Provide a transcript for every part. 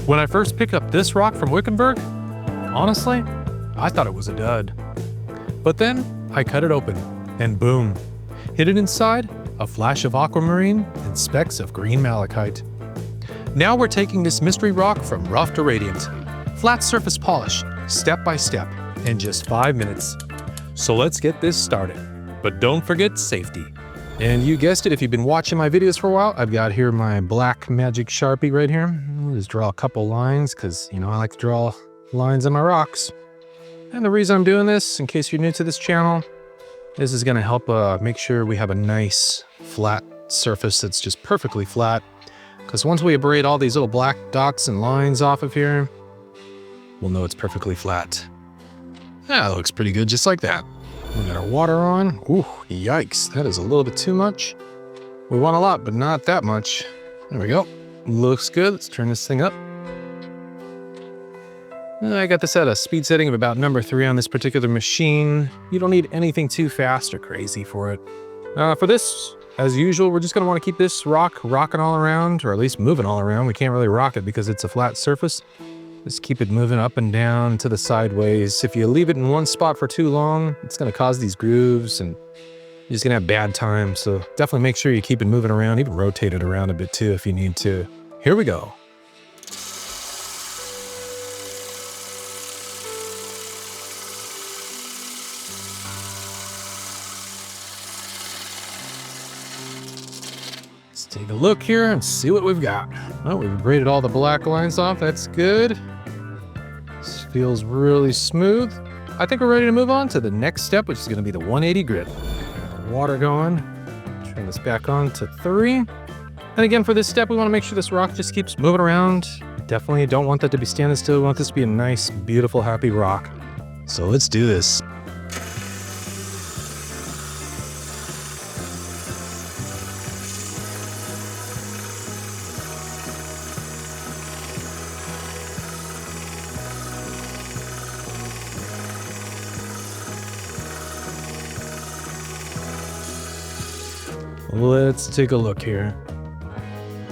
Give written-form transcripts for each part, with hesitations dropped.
When I first picked up this rock from Wickenburg, honestly, I thought it was a dud. But then I cut it open, and boom, hidden inside, a flash of aquamarine and specks of green malachite. Now we're taking this mystery rock from rough to radiant, flat surface polish, step by step, in just 5 minutes. So let's get this started. But don't forget safety. And you guessed it, if you've been watching my videos for a while, I've got here my black magic Sharpie right here. I'll just draw a couple lines because, I like to draw lines on my rocks. And the reason I'm doing this, in case you're new to this channel, this is going to help make sure we have a nice flat surface that's just perfectly flat. Because once we abrade all these little black dots and lines off of here, we'll know it's perfectly flat. That looks pretty good, just like that. We got our water on. Ooh, yikes, that is a little bit too much. We want a lot, but not that much. There we go. Looks good. Let's turn this thing up. I got this at a speed setting of about number 3 on this particular machine. You don't need anything too fast or crazy for it. For this, as usual, we're just going to want to keep this rock rocking all around, or at least moving all around. We can't really rock it because it's a flat surface. Just keep it moving up and down to the sideways. If you leave it in one spot for too long, it's going to cause these grooves and you're just going to have bad time. So definitely make sure you keep it moving around, even rotate it around a bit too if you need to. Here we go. Let's take a look here and see what we've got. Oh, we've braided all the black lines off. That's good. This feels really smooth. I think we're ready to move on to the next step, which is going to be the 180 grit. Water going. Turn this back on to 3. And again, for this step, we want to make sure this rock just keeps moving around. Definitely don't want that to be standing still. We want this to be a nice, beautiful, happy rock. So let's do this. Let's take a look here.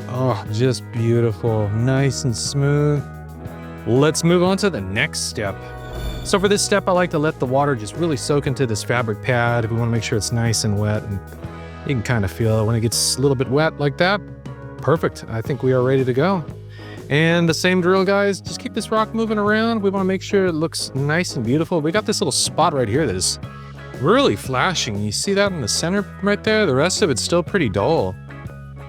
Oh, just beautiful, nice and smooth. Let's move on to the next step. So for this step, I like to let the water just really soak into this fabric pad. We want to make sure it's nice and wet, and you can kind of feel it when it gets a little bit wet like that. Perfect. I think we are ready to go. And the same drill, guys. Just keep this rock moving around. We want to make sure it looks nice and beautiful. We got this little spot right here that is really flashing. You see that in the center right there? The rest of it's still pretty dull.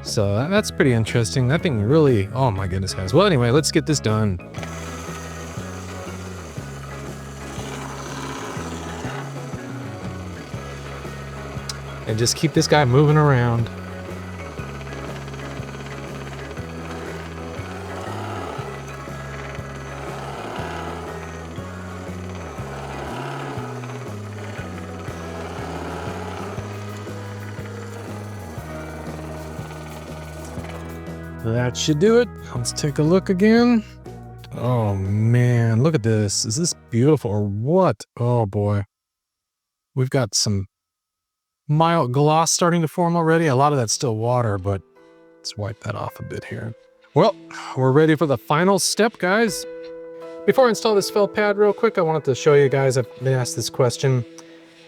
So that's pretty interesting. That thing really, oh my goodness, guys. Well, anyway, let's get this done. And just keep this guy moving around. That should do it. Let's take a look again. Oh man, look at this. Is this beautiful or what? Oh boy. We've got some mild gloss starting to form already. A lot of that's still water, but let's wipe that off a bit here. Well, we're ready for the final step, guys. Before I install this felt pad real quick, I wanted to show you guys, I've been asked this question.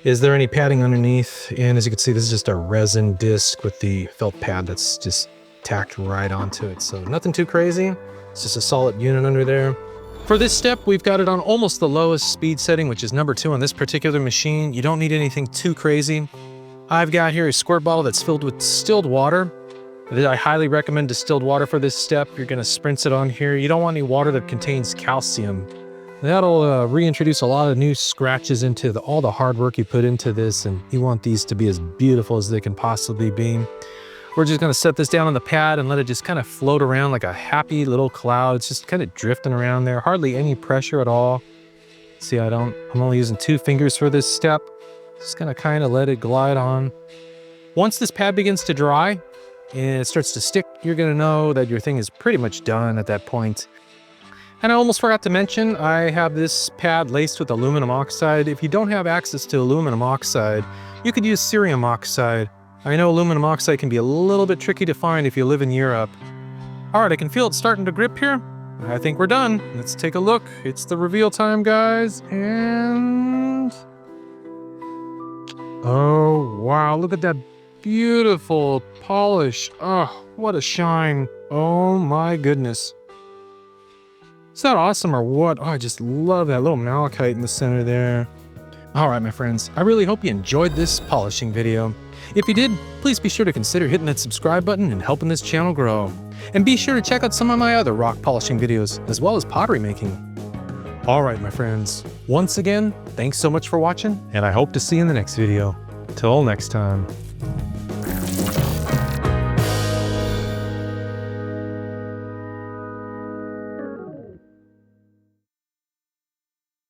Is there any padding underneath? And as you can see, this is just a resin disc with the felt pad that's just tacked right onto it. So nothing too crazy. It's just a solid unit under there. For this step, we've got it on almost the lowest speed setting, which is number 2 on this particular machine. You don't need anything too crazy. I've got here a squirt bottle that's filled with distilled water. I highly recommend distilled water for this step. You're going to spritz it on here. You don't want any water that contains calcium. That'll reintroduce a lot of new scratches into all the hard work you put into this, and you want these to be as beautiful as they can possibly be. We're just going to set this down on the pad and let it just kind of float around like a happy little cloud. It's just kind of drifting around there. Hardly any pressure at all. See, I'm only using 2 fingers for this step. Just going to kind of let it glide on. Once this pad begins to dry and it starts to stick, you're going to know that your thing is pretty much done at that point. And I almost forgot to mention, I have this pad laced with aluminum oxide. If you don't have access to aluminum oxide, you could use cerium oxide. I know aluminum oxide can be a little bit tricky to find if you live in Europe. All right, I can feel it starting to grip here. I think we're done. Let's take a look. It's the reveal time, guys. And oh, wow. Look at that beautiful polish. Oh, what a shine. Oh my goodness. Is that awesome or what? Oh, I just love that little malachite in the center there. All right, my friends, I really hope you enjoyed this polishing video. If you did, please be sure to consider hitting that subscribe button and helping this channel grow. And be sure to check out some of my other rock polishing videos, as well as pottery making. All right, my friends, once again, thanks so much for watching, and I hope to see you in the next video. Till next time.